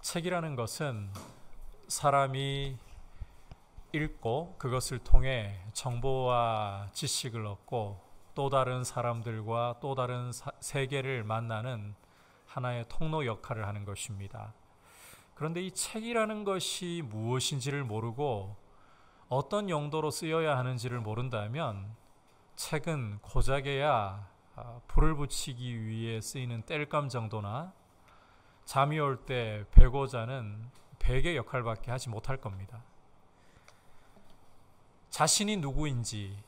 책이라는 것은 사람이 읽고 그것을 통해 정보와 지식을 얻고 또 다른 사람들과 또 다른 세계를 만나는 하나의 통로 역할을 하는 것입니다. 그런데 이 책이라는 것이 무엇인지를 모르고 어떤 용도로 쓰여야 하는지를 모른다면 책은 고작해야 불을 붙이기 위해 쓰이는 땔감 정도나 잠이 올 때 베고 자는 베개 역할밖에 하지 못할 겁니다. 자신이 누구인지,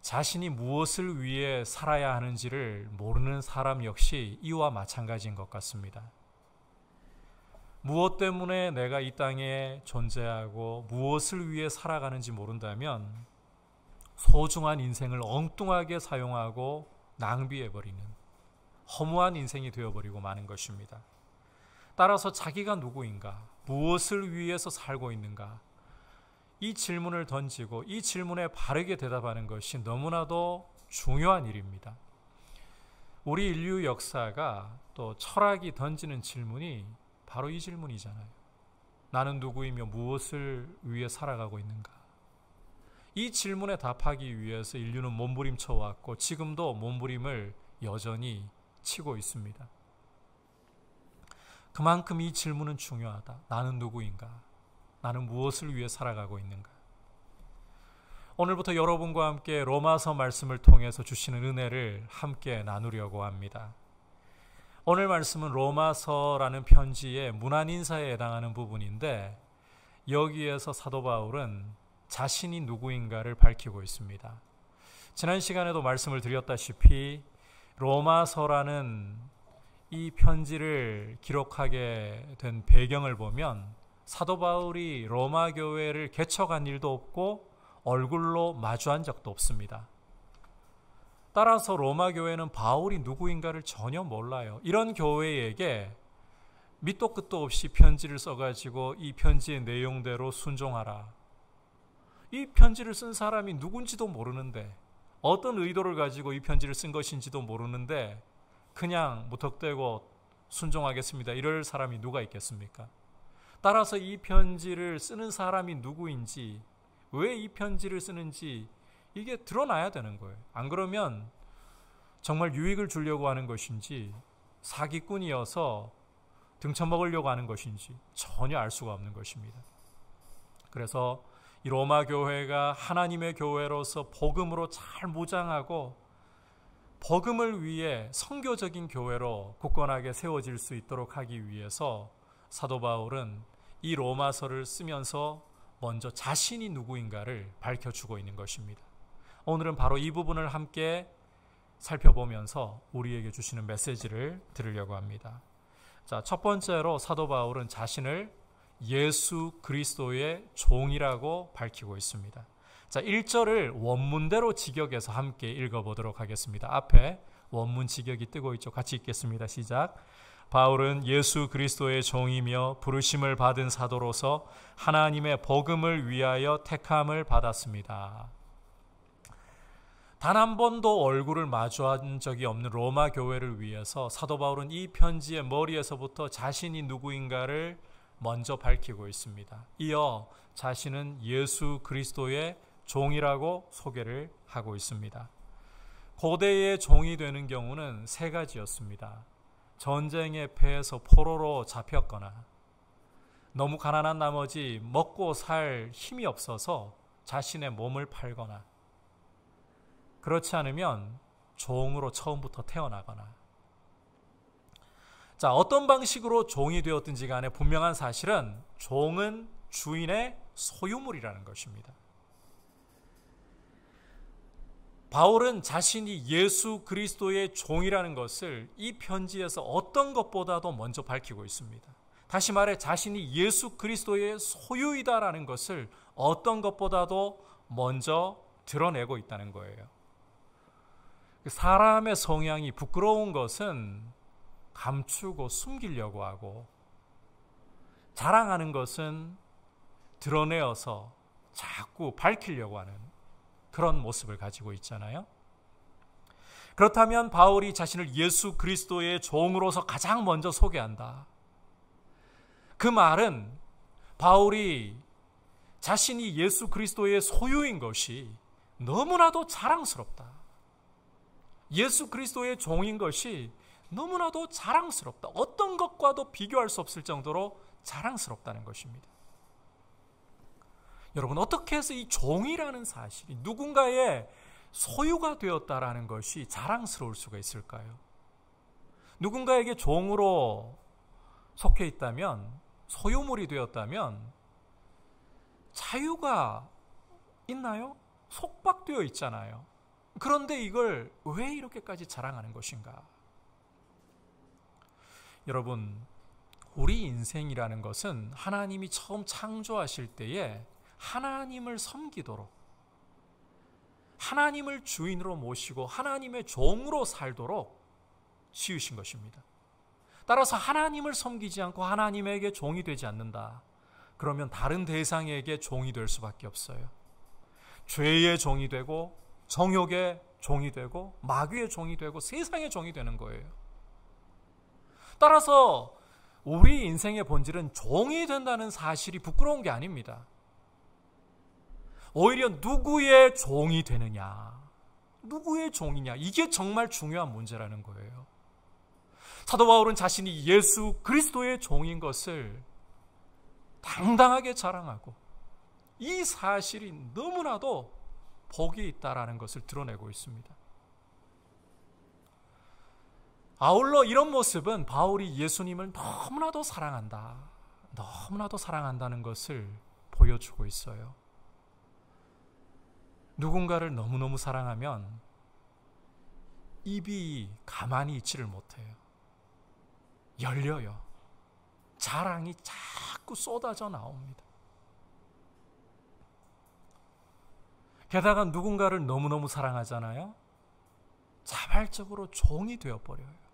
자신이 무엇을 위해 살아야 하는지를 모르는 사람 역시 이와 마찬가지인 것 같습니다. 무엇 때문에 내가 이 땅에 존재하고 무엇을 위해 살아가는지 모른다면 소중한 인생을 엉뚱하게 사용하고 낭비해버리는 허무한 인생이 되어버리고 마는 것입니다. 따라서 자기가 누구인가, 무엇을 위해서 살고 있는가, 이 질문을 던지고 이 질문에 바르게 대답하는 것이 너무나도 중요한 일입니다. 우리 인류 역사가 또 철학이 던지는 질문이 바로 이 질문이잖아요. 나는 누구이며 무엇을 위해 살아가고 있는가? 이 질문에 답하기 위해서 인류는 몸부림쳐 왔고 지금도 몸부림을 여전히 치고 있습니다. 그만큼 이 질문은 중요하다. 나는 누구인가? 나는 무엇을 위해 살아가고 있는가? 오늘부터 여러분과 함께 로마서 말씀을 통해서 주시는 은혜를 함께 나누려고 합니다. 오늘 말씀은 로마서라는 편지의 문안인사에 해당하는 부분인데 여기에서 사도 바울은 자신이 누구인가를 밝히고 있습니다. 지난 시간에도 말씀을 드렸다시피 로마서라는 이 편지를 기록하게 된 배경을 보면 사도 바울이 로마 교회를 개척한 일도 없고 얼굴로 마주한 적도 없습니다. 따라서 로마 교회는 바울이 누구인가를 전혀 몰라요. 이런 교회에게 밑도 끝도 없이 편지를 써가지고 이 편지의 내용대로 순종하라. 이 편지를 쓴 사람이 누군지도 모르는데 어떤 의도를 가지고 이 편지를 쓴 것인지도 모르는데 그냥 무턱대고 순종하겠습니다. 이럴 사람이 누가 있겠습니까? 따라서 이 편지를 쓰는 사람이 누구인지, 왜 이 편지를 쓰는지 이게 드러나야 되는 거예요. 안 그러면 정말 유익을 주려고 하는 것인지 사기꾼이어서 등쳐먹으려고 하는 것인지 전혀 알 수가 없는 것입니다. 그래서 이 로마 교회가 하나님의 교회로서 복음으로 잘 무장하고 복음을 위해 선교적인 교회로 굳건하게 세워질 수 있도록 하기 위해서 사도 바울은 이 로마서를 쓰면서 먼저 자신이 누구인가를 밝혀주고 있는 것입니다. 오늘은 바로 이 부분을 함께 살펴보면서 우리에게 주시는 메시지를 들으려고 합니다. 자, 첫 번째로 사도 바울은 자신을 예수 그리스도의 종이라고 밝히고 있습니다. 자, 1절을 원문대로 직역해서 함께 읽어보도록 하겠습니다. 앞에 원문 직역이 뜨고 있죠. 같이 읽겠습니다. 시작. 바울은 예수 그리스도의 종이며 부르심을 받은 사도로서 하나님의 복음을 위하여 택함을 받았습니다. 단 한 번도 얼굴을 마주한 적이 없는 로마 교회를 위해서 사도 바울은 이 편지의 머리에서부터 자신이 누구인가를 먼저 밝히고 있습니다. 이어 자신은 예수 그리스도의 종이라고 소개를 하고 있습니다. 고대의 종이 되는 경우는 세 가지였습니다. 전쟁에 패해서 포로로 잡혔거나 너무 가난한 나머지 먹고 살 힘이 없어서 자신의 몸을 팔거나 그렇지 않으면 종으로 처음부터 태어나거나 자, 어떤 방식으로 종이 되었든지 간에 분명한 사실은 종은 주인의 소유물이라는 것입니다. 바울은 자신이 예수 그리스도의 종이라는 것을 이 편지에서 어떤 것보다도 먼저 밝히고 있습니다. 다시 말해 자신이 예수 그리스도의 소유이다라는 것을 어떤 것보다도 먼저 드러내고 있다는 거예요. 사람의 성향이 부끄러운 것은 감추고 숨기려고 하고 자랑하는 것은 드러내어서 자꾸 밝히려고 하는 그런 모습을 가지고 있잖아요. 그렇다면 바울이 자신을 예수 그리스도의 종으로서 가장 먼저 소개한다. 그 말은 바울이 자신이 예수 그리스도의 소유인 것이 너무나도 자랑스럽다. 예수 그리스도의 종인 것이 너무나도 자랑스럽다. 어떤 것과도 비교할 수 없을 정도로 자랑스럽다는 것입니다. 여러분, 어떻게 해서 이 종이라는 사실이 누군가의 소유가 되었다라는 것이 자랑스러울 수가 있을까요? 누군가에게 종으로 속해 있다면, 소유물이 되었다면 자유가 있나요? 속박되어 있잖아요. 그런데 이걸 왜 이렇게까지 자랑하는 것인가? 여러분, 우리 인생이라는 것은 하나님이 처음 창조하실 때에 하나님을 섬기도록, 하나님을 주인으로 모시고 하나님의 종으로 살도록 지으신 것입니다. 따라서 하나님을 섬기지 않고 하나님에게 종이 되지 않는다. 그러면 다른 대상에게 종이 될 수밖에 없어요. 죄의 종이 되고, 정욕의 종이 되고, 마귀의 종이 되고, 세상의 종이 되는 거예요. 따라서 우리 인생의 본질은 종이 된다는 사실이 부끄러운 게 아닙니다. 오히려 누구의 종이 되느냐, 누구의 종이냐, 이게 정말 중요한 문제라는 거예요. 사도 바울은 자신이 예수 그리스도의 종인 것을 당당하게 자랑하고 이 사실이 너무나도 복이 있다라는 것을 드러내고 있습니다. 아울러 이런 모습은 바울이 예수님을 너무나도 사랑한다, 너무나도 사랑한다는 것을 보여주고 있어요. 누군가를 너무너무 사랑하면 입이 가만히 있지를 못해요. 열려요. 자랑이 자꾸 쏟아져 나옵니다. 게다가 누군가를 너무너무 사랑하잖아요. 자발적으로 종이 되어버려요.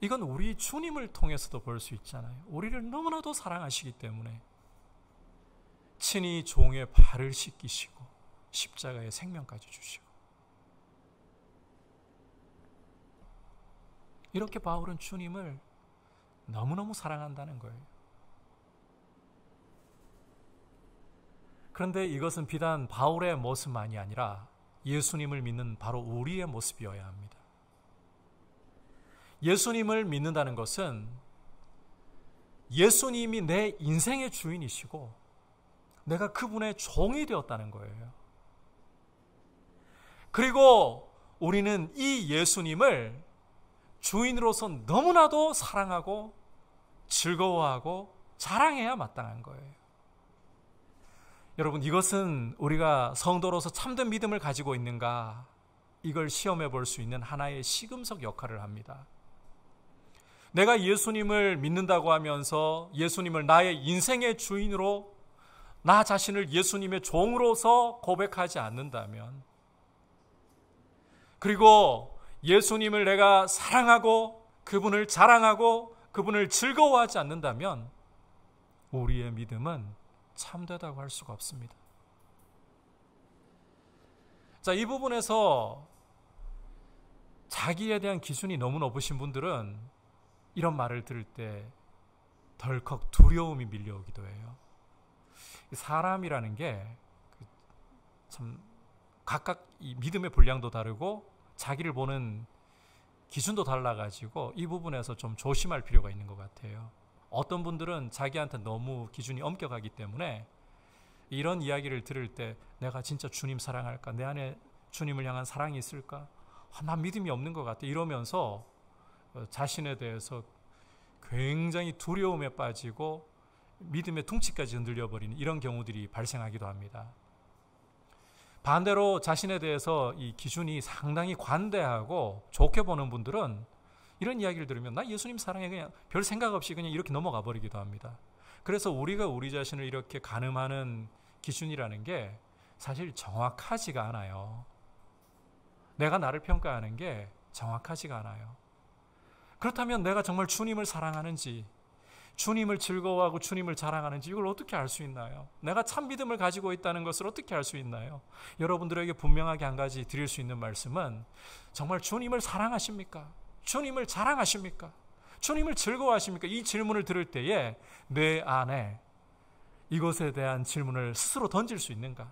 이건 우리 주님을 통해서도 볼 수 있잖아요. 우리를 너무나도 사랑하시기 때문에 친히 종의 발을 씻기시고 십자가에 생명까지 주시고, 이렇게 바울은 주님을 너무너무 사랑한다는 거예요. 그런데 이것은 비단 바울의 모습만이 아니라 예수님을 믿는 바로 우리의 모습이어야 합니다. 예수님을 믿는다는 것은 예수님이 내 인생의 주인이시고 내가 그분의 종이 되었다는 거예요. 그리고 우리는 이 예수님을 주인으로서 너무나도 사랑하고 즐거워하고 자랑해야 마땅한 거예요. 여러분, 이것은 우리가 성도로서 참된 믿음을 가지고 있는가, 이걸 시험해 볼 수 있는 하나의 시금석 역할을 합니다. 내가 예수님을 믿는다고 하면서 예수님을 나의 인생의 주인으로, 나 자신을 예수님의 종으로서 고백하지 않는다면, 그리고 예수님을 내가 사랑하고 그분을 자랑하고 그분을 즐거워하지 않는다면 우리의 믿음은 참되다고 할 수가 없습니다. 자, 이 부분에서 자기에 대한 기준이 너무 높으신 분들은 이런 말을 들을 때 덜컥 두려움이 밀려오기도 해요. 사람이라는 게 참 각각 이 믿음의 분량도 다르고 자기를 보는 기준도 달라가지고 이 부분에서 좀 조심할 필요가 있는 것 같아요. 어떤 분들은 자기한테 너무 기준이 엄격하기 때문에 이런 이야기를 들을 때 내가 진짜 주님 사랑할까? 내 안에 주님을 향한 사랑이 있을까? 난 믿음이 없는 것 같아. 이러면서 자신에 대해서 굉장히 두려움에 빠지고 믿음의 둥치까지 흔들려버리는 이런 경우들이 발생하기도 합니다. 반대로 자신에 대해서 이 기준이 상당히 관대하고 좋게 보는 분들은 이런 이야기를 들으면 나 예수님 사랑해, 그냥 별 생각 없이 그냥 이렇게 넘어가 버리기도 합니다. 그래서 우리가 우리 자신을 이렇게 가늠하는 기준이라는 게 사실 정확하지가 않아요. 내가 나를 평가하는 게 정확하지가 않아요. 그렇다면 내가 정말 주님을 사랑하는지, 주님을 즐거워하고 주님을 자랑하는지 이걸 어떻게 알 수 있나요? 내가 참 믿음을 가지고 있다는 것을 어떻게 알 수 있나요? 여러분들에게 분명하게 한 가지 드릴 수 있는 말씀은, 정말 주님을 사랑하십니까? 주님을 자랑하십니까? 주님을 즐거워하십니까? 이 질문을 들을 때에 내 안에 이것에 대한 질문을 스스로 던질 수 있는가?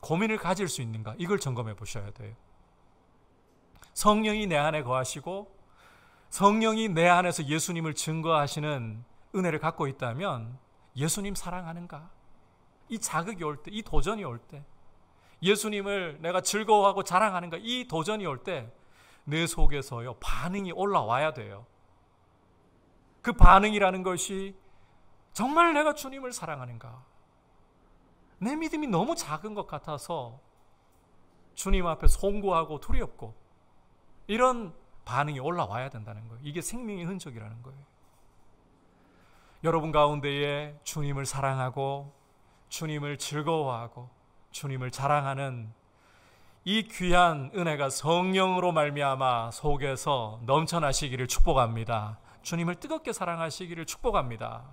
고민을 가질 수 있는가? 이걸 점검해 보셔야 돼요. 성령이 내 안에 거하시고 성령이 내 안에서 예수님을 증거하시는 은혜를 갖고 있다면 예수님 사랑하는가? 이 자극이 올 때, 이 도전이 올 때, 예수님을 내가 즐거워하고 자랑하는가? 이 도전이 올 때 내 속에서요 반응이 올라와야 돼요. 그 반응이라는 것이 정말 내가 주님을 사랑하는가? 내 믿음이 너무 작은 것 같아서 주님 앞에 송구하고 두렵고 이런 반응이 올라와야 된다는 거예요. 이게 생명의 흔적이라는 거예요. 여러분 가운데에 주님을 사랑하고 주님을 즐거워하고 주님을 자랑하는 이 귀한 은혜가 성령으로 말미암아 속에서 넘쳐나시기를 축복합니다. 주님을 뜨겁게 사랑하시기를 축복합니다.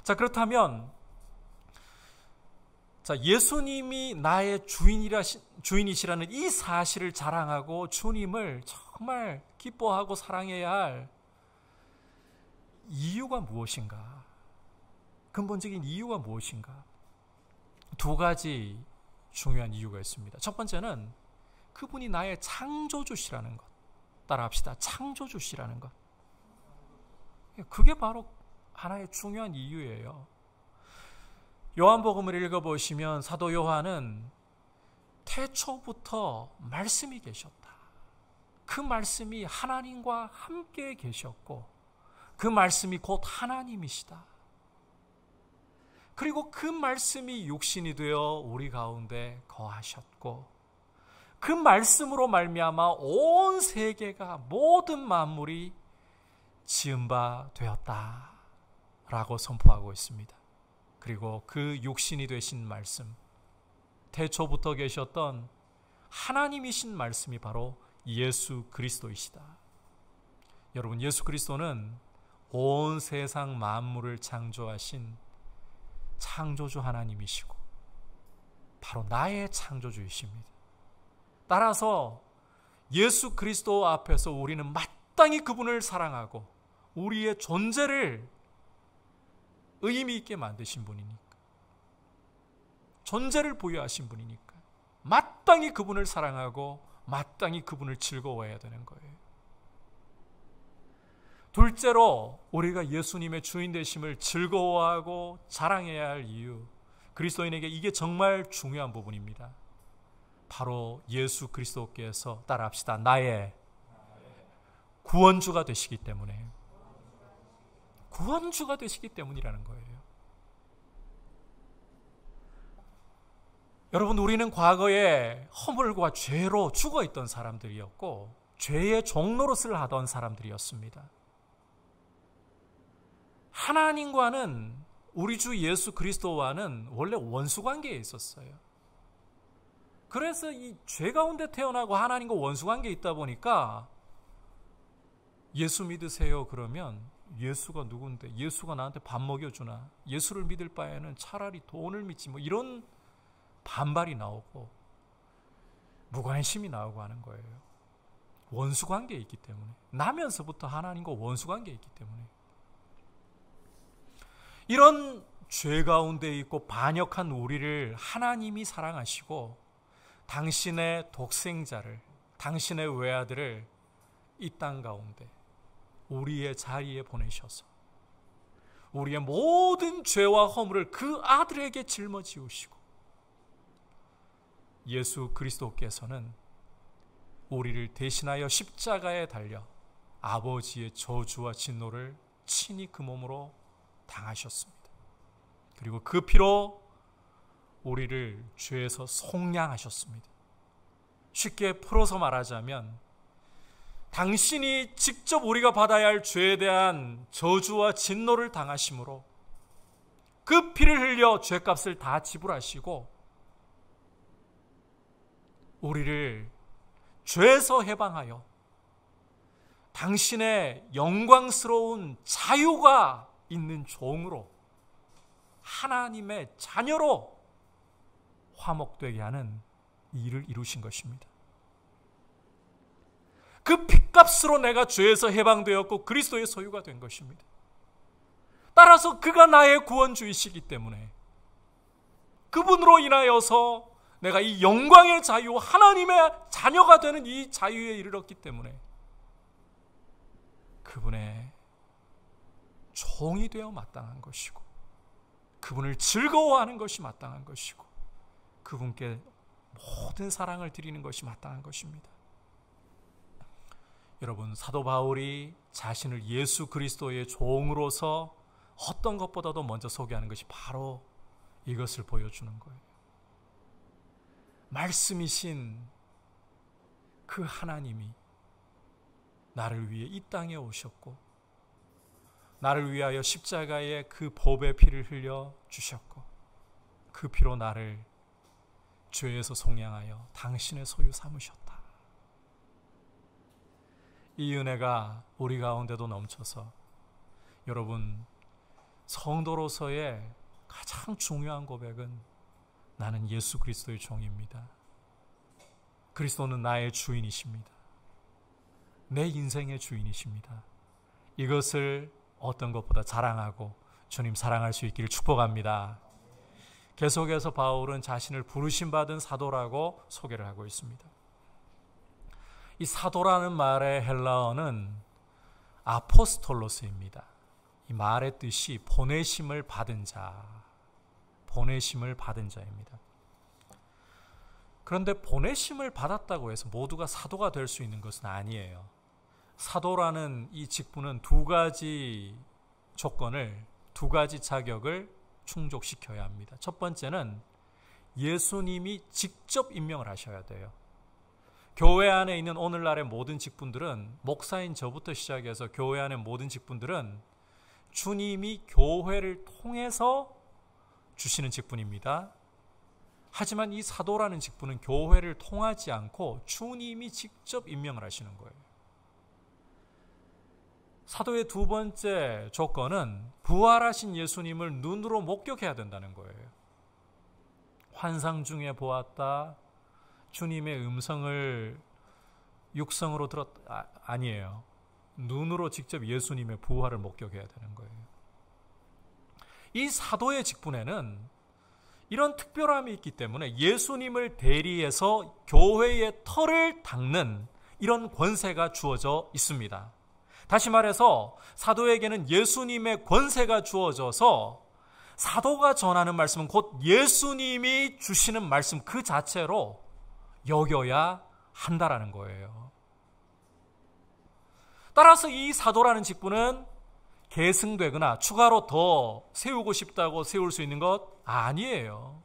자, 그렇다면 예수님이 나의 주인이시라는 이 사실을 자랑하고 주님을 정말 기뻐하고 사랑해야 할 이유가 무엇인가? 근본적인 이유가 무엇인가? 두 가지 중요한 이유가 있습니다. 첫 번째는 그분이 나의 창조주시라는 것. 따라합시다. 창조주시라는 것. 그게 바로 하나의 중요한 이유예요. 요한복음을 읽어보시면 사도 요한은 태초부터 말씀이 계셨다. 그 말씀이 하나님과 함께 계셨고 그 말씀이 곧 하나님이시다. 그리고 그 말씀이 육신이 되어 우리 가운데 거하셨고 그 말씀으로 말미암아 온 세계가 모든 만물이 지은 바 되었다라고 선포하고 있습니다. 그리고 그 육신이 되신 말씀, 태초부터 계셨던 하나님이신 말씀이 바로 예수 그리스도이시다. 여러분, 예수 그리스도는 온 세상 만물을 창조하신 창조주 하나님이시고 바로 나의 창조주이십니다. 따라서 예수 그리스도 앞에서 우리는 마땅히 그분을 사랑하고 우리의 존재를 의미 있게 만드신 분이니까, 존재를 부여하신 분이니까 마땅히 그분을 사랑하고 마땅히 그분을 즐거워해야 되는 거예요. 둘째로 우리가 예수님의 주인 되심을 즐거워하고 자랑해야 할 이유, 그리스도인에게 이게 정말 중요한 부분입니다. 바로 예수 그리스도께서, 따라합시다, 나의 구원주가 되시기 때문에, 구원주가 되시기 때문이라는 거예요. 여러분, 우리는 과거에 허물과 죄로 죽어있던 사람들이었고 죄의 종노릇을 하던 사람들이었습니다. 하나님과는, 우리 주 예수 그리스도와는 원래 원수관계에 있었어요. 그래서 이 죄 가운데 태어나고 하나님과 원수관계에 있다 보니까 예수 믿으세요 그러면 예수가 누군데, 예수가 나한테 밥 먹여주나, 예수를 믿을 바에는 차라리 돈을 믿지, 뭐 이런 반발이 나오고 무관심이 나오고 하는 거예요. 원수관계에 있기 때문에, 나면서부터 하나님과 원수관계에 있기 때문에. 이런 죄 가운데 있고 반역한 우리를 하나님이 사랑하시고 당신의 독생자를, 당신의 외아들을 이 땅 가운데 우리의 자리에 보내셔서 우리의 모든 죄와 허물을 그 아들에게 짊어지우시고, 예수 그리스도께서는 우리를 대신하여 십자가에 달려 아버지의 저주와 진노를 친히 그 몸으로 당하셨습니다. 그리고 그 피로 우리를 죄에서 속량하셨습니다. 쉽게 풀어서 말하자면 당신이 직접 우리가 받아야 할 죄에 대한 저주와 진노를 당하심으로 그 피를 흘려 죄값을 다 지불하시고 우리를 죄에서 해방하여 당신의 영광스러운 자유가 있는 종으로, 하나님의 자녀로 화목되게 하는 일을 이루신 것입니다. 그 핏값으로 내가 죄에서 해방되었고 그리스도의 소유가 된 것입니다. 따라서 그가 나의 구원주이시기 때문에 그분으로 인하여서 내가 이 영광의 자유, 하나님의 자녀가 되는 이 자유에 이르렀기 때문에 그분의 종이 되어 마땅한 것이고, 그분을 즐거워하는 것이 마땅한 것이고, 그분께 모든 사랑을 드리는 것이 마땅한 것입니다. 여러분, 사도 바울이 자신을 예수 그리스도의 종으로서 어떤 것보다도 먼저 소개하는 것이 바로 이것을 보여주는 거예요. 말씀이신 그 하나님이 나를 위해 이 땅에 오셨고, 나를 위하여 십자가에 그 보배 피를 흘려 주셨고, 그 피로 나를 죄에서 속량하여 당신의 소유 삼으셨다. 이 은혜가 우리 가운데도 넘쳐서 여러분, 성도로서의 가장 중요한 고백은 나는 예수 그리스도의 종입니다. 그리스도는 나의 주인이십니다. 내 인생의 주인이십니다. 이것을 어떤 것보다 자랑하고 주님 사랑할 수 있기를 축복합니다. 계속해서 바울은 자신을 부르심받은 사도라고 소개를 하고 있습니다. 이 사도라는 말의 헬라어는 아포스톨로스입니다. 이 말의 뜻이 보내심을 받은 자, 보내심을 받은 자입니다. 그런데 보내심을 받았다고 해서 모두가 사도가 될 수 있는 것은 아니에요. 사도라는 이 직분은 두 가지 조건을, 두 가지 자격을 충족시켜야 합니다. 첫 번째는 예수님이 직접 임명을 하셔야 돼요. 교회 안에 있는 오늘날의 모든 직분들은, 목사인 저부터 시작해서 교회 안의 모든 직분들은 주님이 교회를 통해서 주시는 직분입니다. 하지만 이 사도라는 직분은 교회를 통하지 않고 주님이 직접 임명을 하시는 거예요. 사도의 두 번째 조건은 부활하신 예수님을 눈으로 목격해야 된다는 거예요. 환상 중에 보았다, 주님의 음성을 육성으로 들었다, 아니에요. 눈으로 직접 예수님의 부활을 목격해야 되는 거예요. 이 사도의 직분에는 이런 특별함이 있기 때문에 예수님을 대리해서 교회의 털을 닦는 이런 권세가 주어져 있습니다. 다시 말해서 사도에게는 예수님의 권세가 주어져서 사도가 전하는 말씀은 곧 예수님이 주시는 말씀 그 자체로 여겨야 한다라는 거예요. 따라서 이 사도라는 직분은 계승되거나 추가로 더 세우고 싶다고 세울 수 있는 것 아니에요.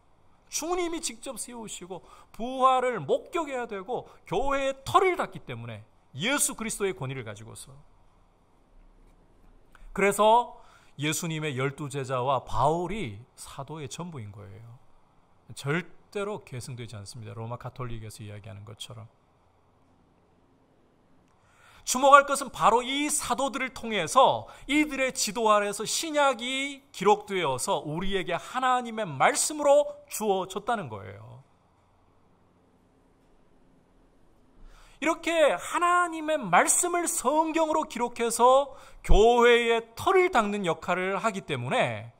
주님이 직접 세우시고 부활을 목격해야 되고 교회의 털을 닦기 때문에 예수 그리스도의 권위를 가지고서. 그래서 예수님의 12제자와 바울이 사도의 전부인 거예요. 절대로 계승되지 않습니다. 로마 가톨릭에서 이야기하는 것처럼. 주목할 것은 바로 이 사도들을 통해서 이들의 지도 아래서 신약이 기록되어서 우리에게 하나님의 말씀으로 주어졌다는 거예요. 이렇게 하나님의 말씀을 성경으로 기록해서 교회의 털을 닦는 역할을 하기 때문에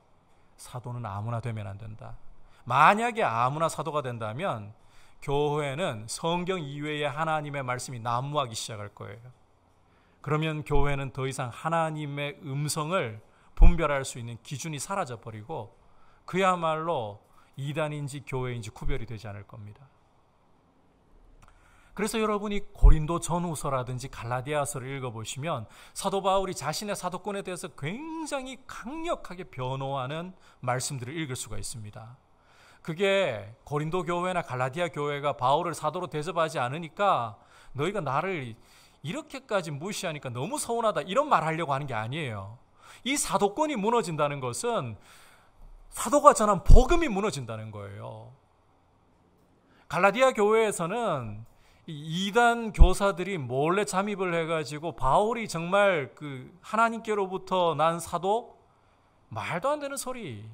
사도는 아무나 되면 안 된다. 만약에 아무나 사도가 된다면 교회는 성경 이외의 하나님의 말씀이 난무하기 시작할 거예요. 그러면 교회는 더 이상 하나님의 음성을 분별할 수 있는 기준이 사라져버리고 그야말로 이단인지 교회인지 구별이 되지 않을 겁니다. 그래서 여러분이 고린도 전후서라든지 갈라디아서를 읽어보시면 사도 바울이 자신의 사도권에 대해서 굉장히 강력하게 변호하는 말씀들을 읽을 수가 있습니다. 그게 고린도 교회나 갈라디아 교회가 바울을 사도로 대접하지 않으니까 너희가 나를 이렇게까지 무시하니까 너무 서운하다 이런 말 하려고 하는 게 아니에요. 이 사도권이 무너진다는 것은 사도가 전한 복음이 무너진다는 거예요. 갈라디아 교회에서는 이단 교사들이 몰래 잠입을 해가지고 바울이 정말 그 하나님께로부터 난 사도? 말도 안 되는 소리,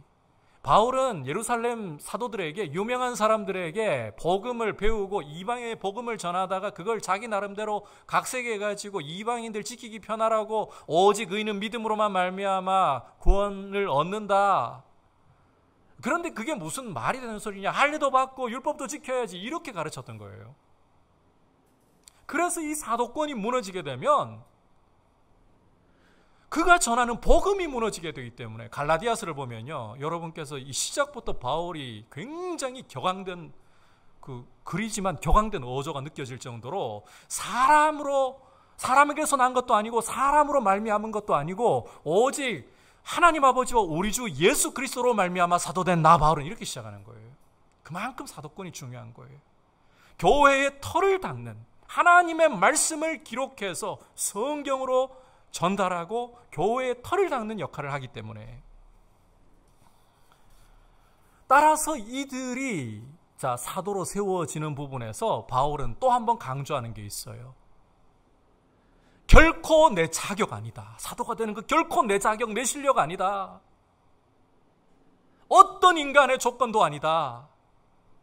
바울은 예루살렘 사도들에게, 유명한 사람들에게 복음을 배우고 이방의 복음을 전하다가 그걸 자기 나름대로 각색해가지고 이방인들 지키기 편하라고 오직 의인은 믿음으로만 말미암아 구원을 얻는다. 그런데 그게 무슨 말이 되는 소리냐? 할례도 받고 율법도 지켜야지, 이렇게 가르쳤던 거예요. 그래서 이 사도권이 무너지게 되면 그가 전하는 복음이 무너지게 되기 때문에, 갈라디아서를 보면요, 여러분께서 이 시작부터 바울이 굉장히 격앙된, 그리지만 격앙된 어조가 느껴질 정도로 사람에게서 난 것도 아니고 사람으로 말미암은 것도 아니고 오직 하나님 아버지와 우리 주 예수 그리스도로 말미암아 사도된 나 바울은, 이렇게 시작하는 거예요. 그만큼 사도권이 중요한 거예요. 교회의 털을 닦는 하나님의 말씀을 기록해서 성경으로 전달하고 교회의 털을 닦는 역할을 하기 때문에, 따라서 이들이 사도로 세워지는 부분에서 바울은 또 한 번 강조하는 게 있어요. 결코 내 자격 아니다. 사도가 되는 거 결코 내 자격, 내 실력 아니다. 어떤 인간의 조건도 아니다.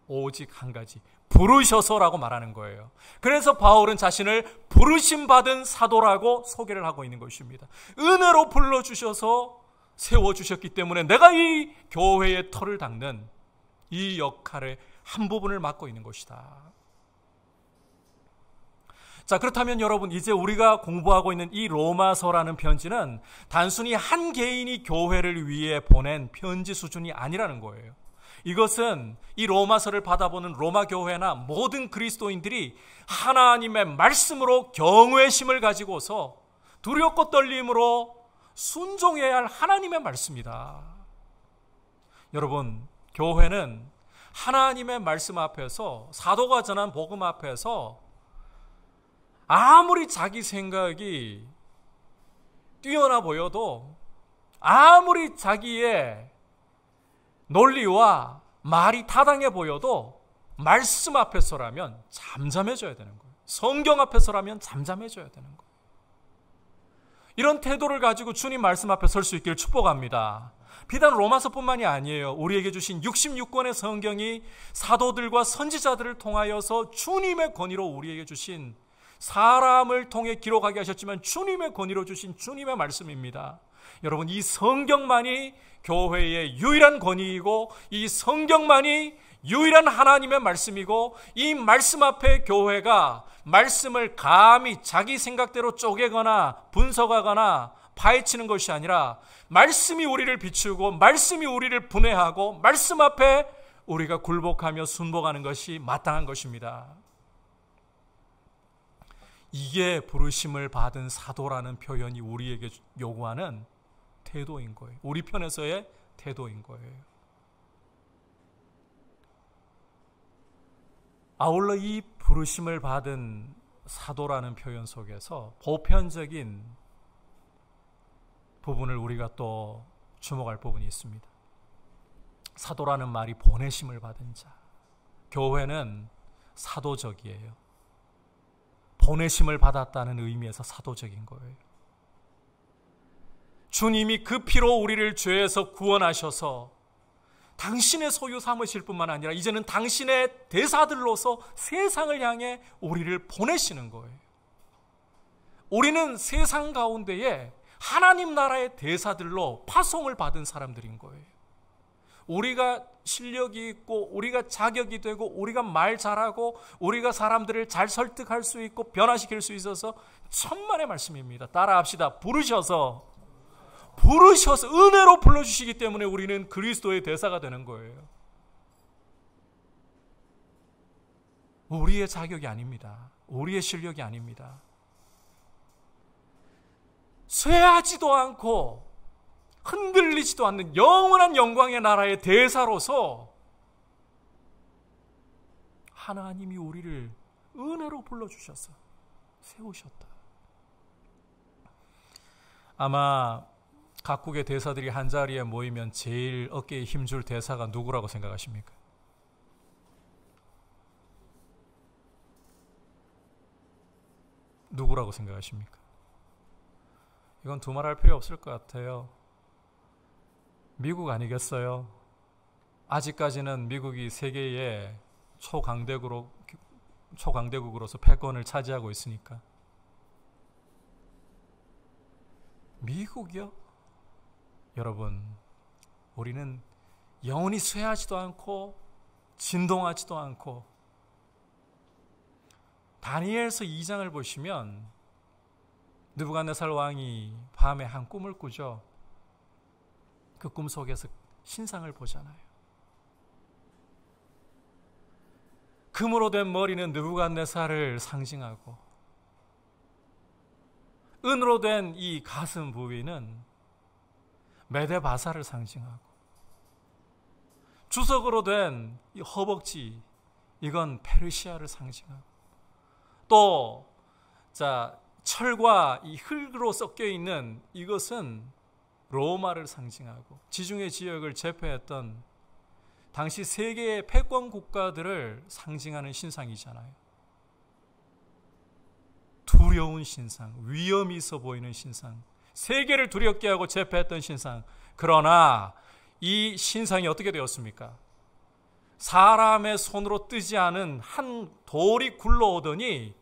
오직 한 가지, 부르셔서라고 말하는 거예요. 그래서 바울은 자신을 부르심 받은 사도라고 소개를 하고 있는 것입니다. 은혜로 불러주셔서 세워주셨기 때문에 내가 이 교회의 털을 닦는 이 역할의 한 부분을 맡고 있는 것이다. 자, 그렇다면 여러분, 이제 우리가 공부하고 있는 이 로마서라는 편지는 단순히 한 개인이 교회를 위해 보낸 편지 수준이 아니라는 거예요. 이것은 이 로마서를 받아보는 로마 교회나 모든 그리스도인들이 하나님의 말씀으로 경외심을 가지고서 두렵고 떨림으로 순종해야 할 하나님의 말씀이다. 여러분, 교회는 하나님의 말씀 앞에서, 사도가 전한 복음 앞에서 아무리 자기 생각이 뛰어나 보여도, 아무리 자기의 논리와 말이 타당해 보여도 말씀 앞에서라면 잠잠해져야 되는 거예요. 성경 앞에서라면 잠잠해져야 되는 거예요. 이런 태도를 가지고 주님 말씀 앞에 설 수 있기를 축복합니다. 비단 로마서뿐만이 아니에요. 우리에게 주신 66권의 성경이 사도들과 선지자들을 통하여서 주님의 권위로 우리에게 주신, 사람을 통해 기록하게 하셨지만 주님의 권위로 주신 주님의 말씀입니다. 여러분, 이 성경만이 교회의 유일한 권위이고, 이 성경만이 유일한 하나님의 말씀이고, 이 말씀 앞에 교회가 말씀을 감히 자기 생각대로 쪼개거나 분석하거나 파헤치는 것이 아니라, 말씀이 우리를 비추고 말씀이 우리를 분해하고 말씀 앞에 우리가 굴복하며 순복하는 것이 마땅한 것입니다. 이게 부르심을 받은 사도라는 표현이 우리에게 요구하는 태도인 거예요. 우리 편에서의 태도인 거예요. 아울러 이 부르심을 받은 사도라는 표현 속에서 보편적인 부분을 우리가 또 주목할 부분이 있습니다. 사도라는 말이 보내심을 받은 자. 교회는 사도적이에요. 보내심을 받았다는 의미에서 사도적인 거예요. 주님이 그 피로 우리를 죄에서 구원하셔서 당신의 소유 삼으실 뿐만 아니라 이제는 당신의 대사들로서 세상을 향해 우리를 보내시는 거예요. 우리는 세상 가운데에 하나님 나라의 대사들로 파송을 받은 사람들인 거예요. 우리가 실력이 있고 우리가 자격이 되고 우리가 말 잘하고 우리가 사람들을 잘 설득할 수 있고 변화시킬 수 있어서 천만의 말씀입니다. 따라합시다. 부르셔서 은혜로 불러주시기 때문에 우리는 그리스도의 대사가 되는 거예요. 우리의 자격이 아닙니다. 우리의 실력이 아닙니다. 쇠하지도 않고 흔들리지도 않는 영원한 영광의 나라의 대사로서 하나님이 우리를 은혜로 불러주셔서 세우셨다. 아마 각국의 대사들이 한자리에 모이면 제일 어깨에 힘줄 대사가 누구라고 생각하십니까? 누구라고 생각하십니까? 이건 두말할 필요 없을 것 같아요. 미국 아니겠어요? 아직까지는 미국이 세계의 초강대국으로서 패권을 차지하고 있으니까. 미국이요? 여러분, 우리는 영원히 쇠하지도 않고 진동하지도 않고, 다니엘서 2장을 보시면 느부갓네살 왕이 밤에 한 꿈을 꾸죠. 그 꿈 속에서 신상을 보잖아요. 금으로 된 머리는 느부갓네살을 상징하고, 은으로 된 이 가슴 부위는 메데바사를 상징하고, 주석으로 된 이 허벅지, 이건 페르시아를 상징하고, 또 철과 이 흙으로 섞여 있는 이것은 로마를 상징하고, 지중해 지역을 제패했던 당시 세계의 패권 국가들을 상징하는 신상이잖아요. 두려운 신상, 위험이 있어 보이는 신상, 세계를 두렵게 하고 제패했던 신상. 그러나 이 신상이 어떻게 되었습니까? 사람의 손으로 뜨지 않은 한 돌이 굴러오더니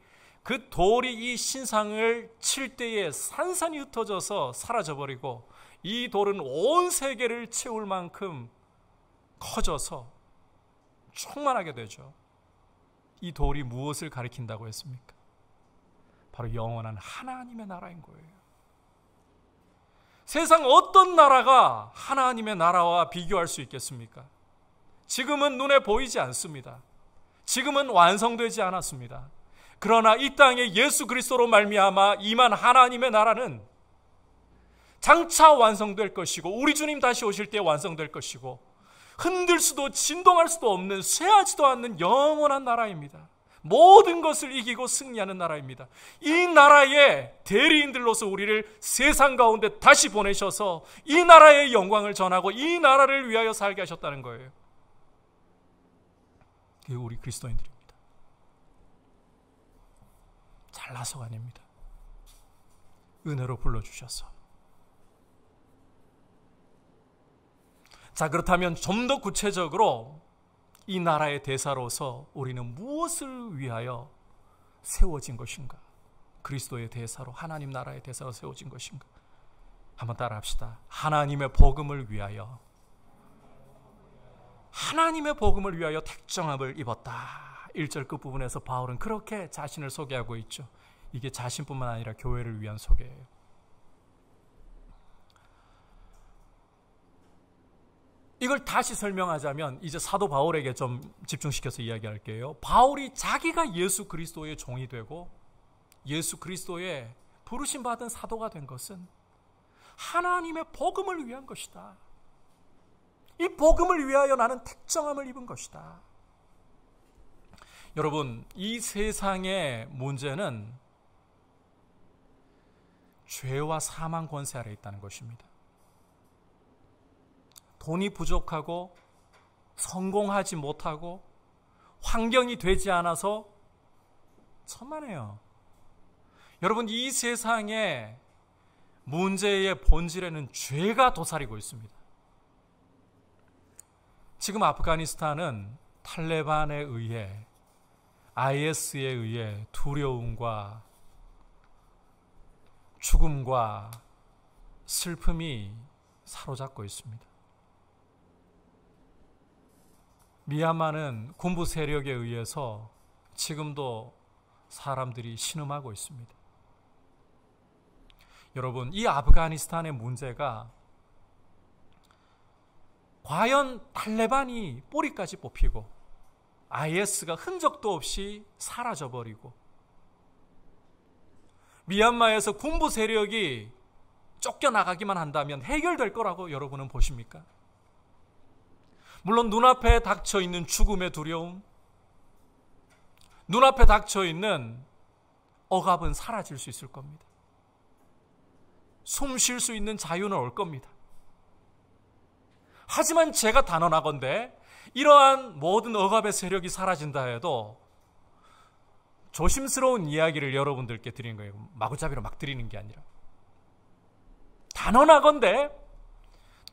그 돌이 이 신상을 칠 때에 산산이 흩어져서 사라져버리고, 이 돌은 온 세계를 채울 만큼 커져서 충만하게 되죠. 이 돌이 무엇을 가리킨다고 했습니까? 바로 영원한 하나님의 나라인 거예요. 세상 어떤 나라가 하나님의 나라와 비교할 수 있겠습니까? 지금은 눈에 보이지 않습니다. 지금은 완성되지 않았습니다. 그러나 이 땅에 예수 그리스도로 말미암아 임한 하나님의 나라는 장차 완성될 것이고, 우리 주님 다시 오실 때 완성될 것이고, 흔들 수도 진동할 수도 없는, 쇠하지도 않는 영원한 나라입니다. 모든 것을 이기고 승리하는 나라입니다. 이 나라의 대리인들로서 우리를 세상 가운데 다시 보내셔서 이 나라의 영광을 전하고 이 나라를 위하여 살게 하셨다는 거예요. 그게 우리 그리스도인들입니다. 잘나서가 아닙니다. 은혜로 불러주셔서. 자, 그렇다면 좀 더 구체적으로 이 나라의 대사로서 우리는 무엇을 위하여 세워진 것인가? 그리스도의 대사로, 하나님 나라의 대사로 세워진 것인가? 한번 따라합시다. 하나님의 복음을 위하여, 하나님의 복음을 위하여 택정함을 입었다. 1절 끝부분에서 바울은 그렇게 자신을 소개하고 있죠. 이게 자신뿐만 아니라 교회를 위한 소개예요. 이걸 다시 설명하자면 이제 사도 바울에게 좀 집중시켜서 이야기할게요. 바울이 자기가 예수 그리스도의 종이 되고 예수 그리스도의 부르심 받은 사도가 된 것은 하나님의 복음을 위한 것이다. 이 복음을 위하여 나는 택정함을 입은 것이다. 여러분, 이 세상의 문제는 죄와 사망 권세 아래 있다는 것입니다. 돈이 부족하고 성공하지 못하고 환경이 되지 않아서 천만에요. 여러분, 이 세상의 문제의 본질에는 죄가 도사리고 있습니다. 지금 아프가니스탄은 탈레반에 의해, IS에 의해 두려움과 죽음과 슬픔이 사로잡고 있습니다. 미얀마는 군부 세력에 의해서 지금도 사람들이 신음하고 있습니다. 여러분, 이 아프가니스탄의 문제가 과연 탈레반이 뿌리까지 뽑히고 IS가 흔적도 없이 사라져버리고 미얀마에서 군부 세력이 쫓겨나가기만 한다면 해결될 거라고 여러분은 보십니까? 물론 눈앞에 닥쳐있는 죽음의 두려움, 눈앞에 닥쳐있는 억압은 사라질 수 있을 겁니다. 숨 쉴 수 있는 자유는 올 겁니다. 하지만 제가 단언하건대 이러한 모든 억압의 세력이 사라진다 해도 조심스러운 이야기를 여러분들께 드리는 거예요. 마구잡이로 막 드리는 게 아니라. 단언하건대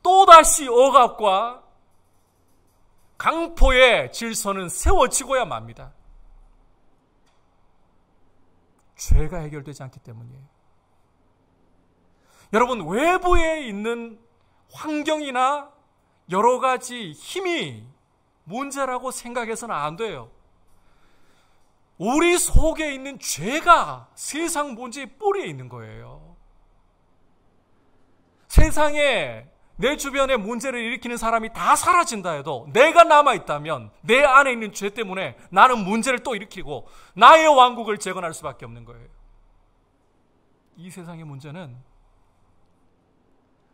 또다시 억압과 강포의 질서는 세워지고야 맙니다. 죄가 해결되지 않기 때문이에요. 여러분, 외부에 있는 환경이나 여러 가지 힘이 문제라고 생각해서는 안 돼요. 우리 속에 있는 죄가 세상 문제의 뿌리에 있는 거예요. 세상에 내 주변에 문제를 일으키는 사람이 다 사라진다 해도 내가 남아있다면 내 안에 있는 죄 때문에 나는 문제를 또 일으키고 나의 왕국을 재건할 수밖에 없는 거예요. 이 세상의 문제는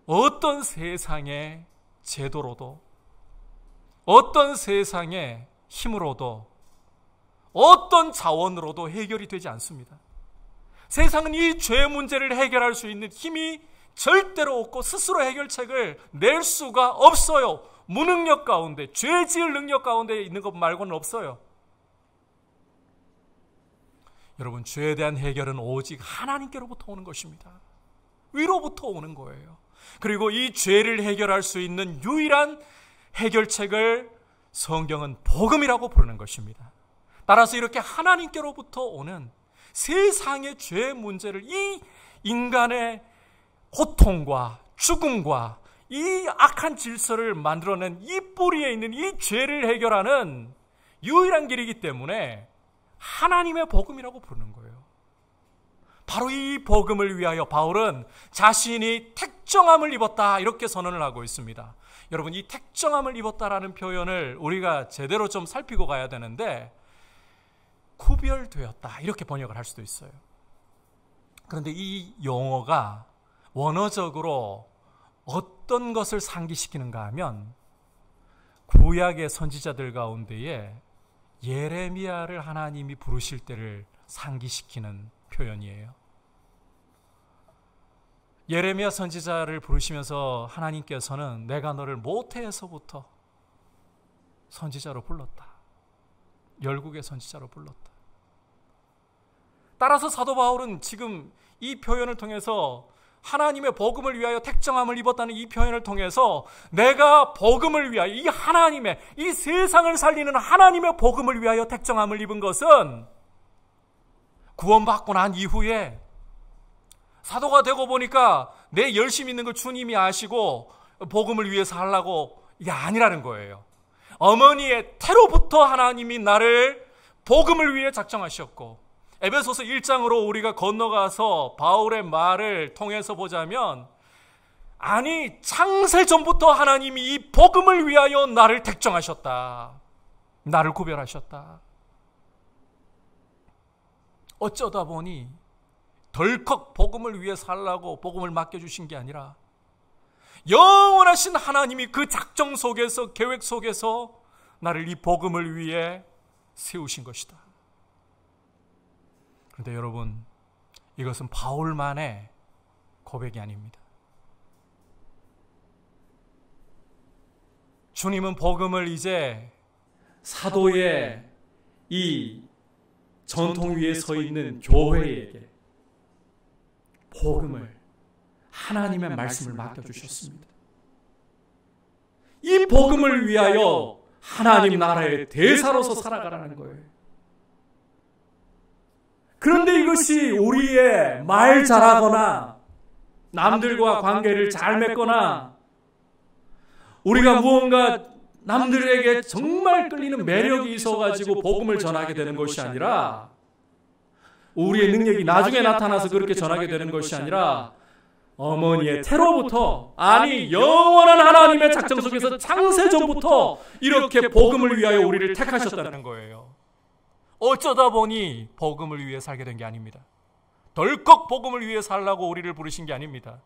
어떤 세상의 제도로도, 어떤 세상의 힘으로도, 어떤 자원으로도 해결이 되지 않습니다. 세상은 이 죄 문제를 해결할 수 있는 힘이 절대로 없고 스스로 해결책을 낼 수가 없어요. 무능력 가운데, 죄 지을 능력 가운데 있는 것 말고는 없어요. 여러분, 죄에 대한 해결은 오직 하나님께로부터 오는 것입니다. 위로부터 오는 거예요. 그리고 이 죄를 해결할 수 있는 유일한 해결책을 성경은 복음이라고 부르는 것입니다. 따라서 이렇게 하나님께로부터 오는 세상의 죄 문제를, 이 인간의 고통과 죽음과 이 악한 질서를 만들어낸 이 뿌리에 있는 이 죄를 해결하는 유일한 길이기 때문에 하나님의 복음이라고 부르는 거예요. 바로 이 복음을 위하여 바울은 자신이 택정함을 입었다, 이렇게 선언을 하고 있습니다. 여러분, 이 택정함을 입었다라는 표현을 우리가 제대로 좀 살피고 가야 되는데, 구별되었다, 이렇게 번역을 할 수도 있어요. 그런데 이 용어가 원어적으로 어떤 것을 상기시키는가 하면 구약의 선지자들 가운데에 예레미야를 하나님이 부르실 때를 상기시키는 표현이에요. 예레미야 선지자를 부르시면서 하나님께서는 내가 너를 모태에서부터 선지자로 불렀다, 열국의 선지자로 불렀다. 따라서 사도 바울은 지금 이 표현을 통해서 하나님의 복음을 위하여 택정함을 입었다는 이 표현을 통해서 내가 복음을 위하여, 이 하나님의, 이 세상을 살리는 하나님의 복음을 위하여 택정함을 입은 것은 구원받고 난 이후에 사도가 되고 보니까 내 열심히 있는 걸 주님이 아시고 복음을 위해서 하려고, 이게 아니라는 거예요. 어머니의 태로부터 하나님이 나를 복음을 위해 작정하셨고, 에베소서 1장으로 우리가 건너가서 바울의 말을 통해서 보자면, 아니 창세 전부터 하나님이 이 복음을 위하여 나를 택정하셨다, 나를 구별하셨다. 어쩌다 보니 덜컥 복음을 위해 살라고 복음을 맡겨주신 게 아니라 영원하신 하나님이 그 작정 속에서, 계획 속에서 나를 이 복음을 위해 세우신 것이다. 그런데 여러분, 이것은 바울만의 고백이 아닙니다. 주님은 복음을 이제 사도의 이 전통 위에 서 있는 교회에게 복음을, 하나님의 말씀을 맡겨주셨습니다. 이 복음을 위하여 하나님 나라의 대사로서 살아가라는 거예요. 그런데 이것이 우리의 말 잘하거나 남들과 관계를 잘 맺거나 우리가 무언가 남들에게 정말 끌리는 매력이 있어가지고 복음을 전하게 되는 것이 아니라, 우리의 능력이 나중에 나타나서 그렇게 전하게 되는 것이 아니라, 어머니의 태로부터, 아니 영원한 하나님의 작정 속에서 창세전부터 이렇게 복음을 위하여 우리를 택하셨다는 거예요. 어쩌다 보니 복음을 위해 살게 된 게 아닙니다. 덜컥 복음을 위해 살라고 우리를 부르신 게 아닙니다.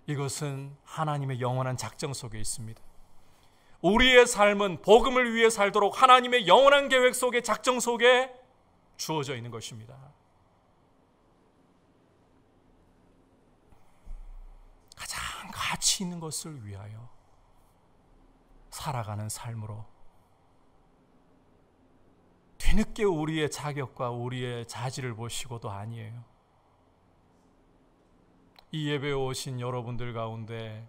이것은 하나님의 영원한 작정 속에 있습니다. 우리의 삶은 복음을 위해 살도록 하나님의 영원한 계획 속에, 작정 속에 주어져 있는 것입니다. 가장 가치 있는 것을 위하여 살아가는 삶으로, 뒤늦게 우리의 자격과 우리의 자질을 보시고도 아니에요. 이 예배에 오신 여러분들 가운데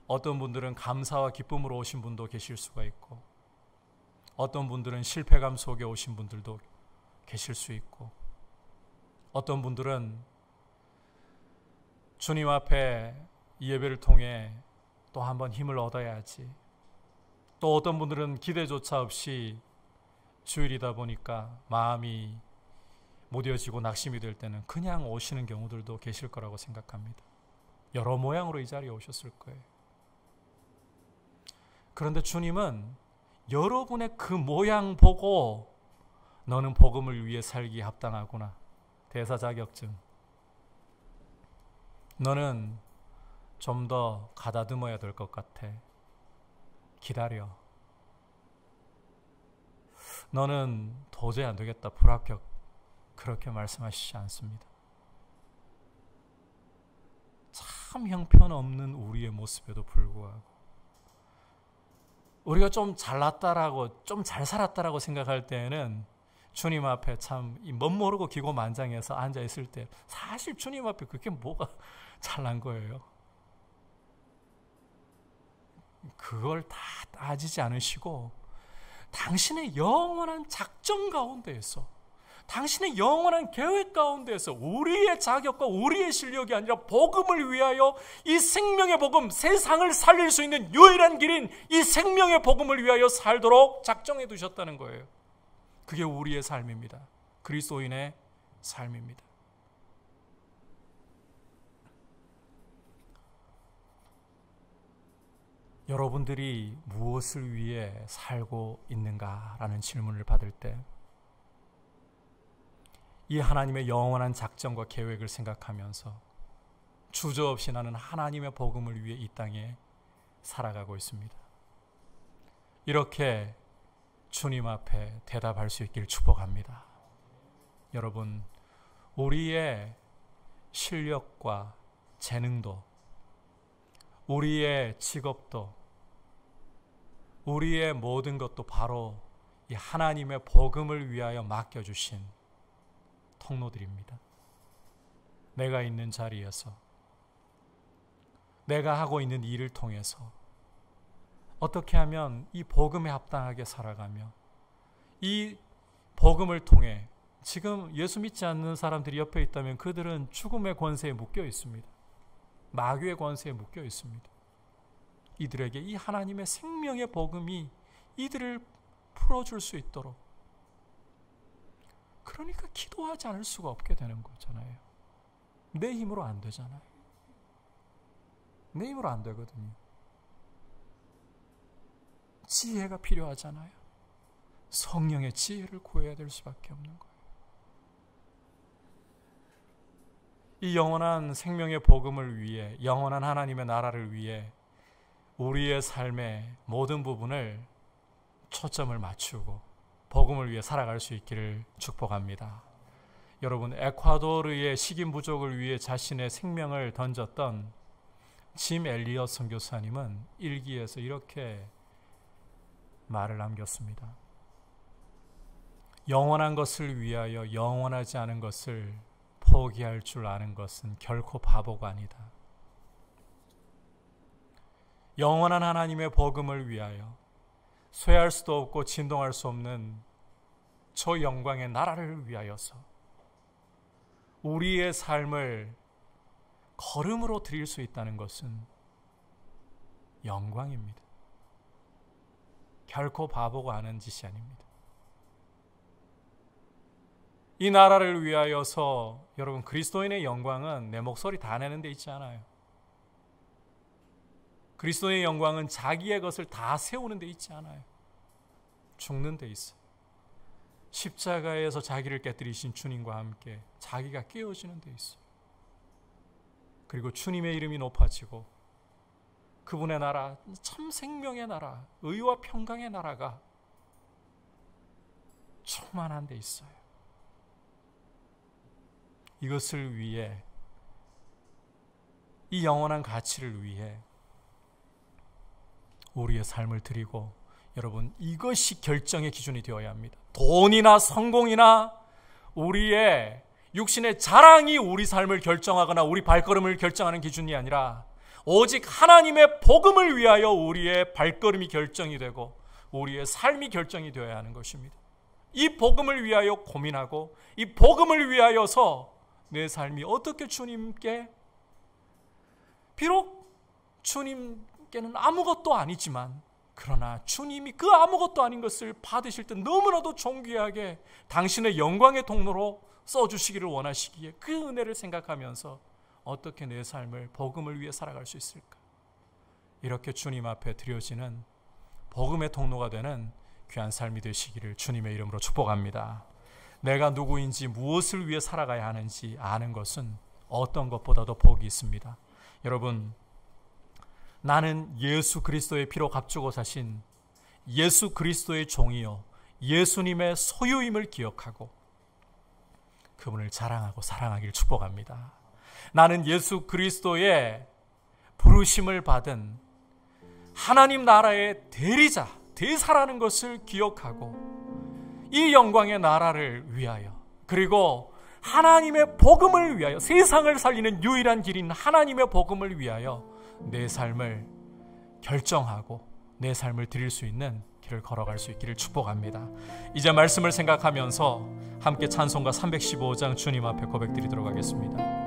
어떤 분들은 감사와 기쁨으로 오신 분도 계실 수가 있고, 어떤 분들은 실패감 속에 오신 분들도 계실 수 있고, 어떤 분들은 주님 앞에 이 예배를 통해 또 한번 힘을 얻어야지, 또 어떤 분들은 기대조차 없이 주일이다 보니까 마음이 무뎌지고 낙심이 될 때는 그냥 오시는 경우들도 계실 거라고 생각합니다. 여러 모양으로 이 자리에 오셨을 거예요. 그런데 주님은 여러분의 그 모양 보고 너는 복음을 위해 살기에 합당하구나, 대사 자격증, 너는 좀 더 가다듬어야 될 것 같아, 기다려, 너는 도저히 안 되겠다, 불합격, 그렇게 말씀하시지 않습니다. 참 형편없는 우리의 모습에도 불구하고 우리가 좀 잘났다라고, 좀 잘 살았다라고 생각할 때에는 주님 앞에 참 멋모르고 기고만장해서 앉아있을 때 사실 주님 앞에 그게 뭐가 잘난 거예요. 그걸 다 따지지 않으시고 당신의 영원한 작정 가운데에서, 당신의 영원한 계획 가운데에서 우리의 자격과 우리의 실력이 아니라 복음을 위하여 이 생명의 복음, 세상을 살릴 수 있는 유일한 길인 이 생명의 복음을 위하여 살도록 작정해 두셨다는 거예요. 그게 우리의 삶입니다. 그리스도인의 삶입니다. 여러분들이 무엇을 위해 살고 있는가라는 질문을 받을 때 이 하나님의 영원한 작정과 계획을 생각하면서 주저없이 나는 하나님의 복음을 위해 이 땅에 살아가고 있습니다. 이렇게 주님 앞에 대답할 수 있길 축복합니다. 여러분, 우리의 실력과 재능도, 우리의 직업도, 우리의 모든 것도 바로 이 하나님의 복음을 위하여 맡겨주신 통로들입니다. 내가 있는 자리에서, 내가 하고 있는 일을 통해서 어떻게 하면 이 복음에 합당하게 살아가며 이 복음을 통해, 지금 예수 믿지 않는 사람들이 옆에 있다면 그들은 죽음의 권세에 묶여 있습니다. 마귀의 권세에 묶여 있습니다. 이들에게 이 하나님의 생명의 복음이 이들을 풀어줄 수 있도록, 그러니까 기도하지 않을 수가 없게 되는 거잖아요. 내 힘으로 안 되잖아요. 내 힘으로 안 되거든요. 지혜가 필요하잖아요. 성령의 지혜를 구해야 될 수밖에 없는 거예요. 이 영원한 생명의 복음을 위해, 영원한 하나님의 나라를 위해 우리의 삶의 모든 부분을 초점을 맞추고 복음을 위해 살아갈 수 있기를 축복합니다. 여러분, 에콰도르의 식인 부족을 위해 자신의 생명을 던졌던 짐 엘리엇 선교사님은 일기에서 이렇게 말을 남겼습니다. 영원한 것을 위하여 영원하지 않은 것을 포기할 줄 아는 것은 결코 바보가 아니다. 영원한 하나님의 복음을 위하여 쇠할 수도 없고 진동할 수 없는 저 영광의 나라를 위하여서 우리의 삶을 걸음으로 드릴 수 있다는 것은 영광입니다. 결코 바보가 하는 짓이 아닙니다. 이 나라를 위하여서 여러분, 그리스도인의 영광은 내 목소리 다 내는 데 있지 않아요. 그리스도의 영광은 자기의 것을 다 세우는 데 있지 않아요. 죽는 데 있어요. 십자가에서 자기를 깨뜨리신 주님과 함께 자기가 깨어지는 데 있어요. 그리고 주님의 이름이 높아지고 그분의 나라, 참 생명의 나라, 의와 평강의 나라가 충만한 데 있어요. 이것을 위해, 이 영원한 가치를 위해 우리의 삶을 드리고, 여러분, 이것이 결정의 기준이 되어야 합니다. 돈이나 성공이나 우리의 육신의 자랑이 우리 삶을 결정하거나 우리 발걸음을 결정하는 기준이 아니라 오직 하나님의 복음을 위하여 우리의 발걸음이 결정이 되고 우리의 삶이 결정이 되어야 하는 것입니다. 이 복음을 위하여 고민하고 이 복음을 위하여서 내 삶이 어떻게 주님께, 비록 주님께는 아무것도 아니지만 그러나 주님이 그 아무것도 아닌 것을 받으실 때 너무나도 존귀하게 당신의 영광의 통로로 써주시기를 원하시기에 그 은혜를 생각하면서 어떻게 내 삶을 복음을 위해 살아갈 수 있을까? 이렇게 주님 앞에 드려지는 복음의 통로가 되는 귀한 삶이 되시기를 주님의 이름으로 축복합니다. 내가 누구인지 무엇을 위해 살아가야 하는지 아는 것은 어떤 것보다도 복이 있습니다. 여러분, 나는 예수 그리스도의 피로 값주고 사신 예수 그리스도의 종이요 예수님의 소유임을 기억하고 그분을 자랑하고 사랑하기를 축복합니다. 나는 예수 그리스도의 부르심을 받은 하나님 나라의 대리자, 대사라는 것을 기억하고 이 영광의 나라를 위하여, 그리고 하나님의 복음을 위하여, 세상을 살리는 유일한 길인 하나님의 복음을 위하여 내 삶을 결정하고 내 삶을 드릴 수 있는 길을 걸어갈 수 있기를 축복합니다. 이제 말씀을 생각하면서 함께 찬송가 315장 주님 앞에 고백드리도록 하겠습니다.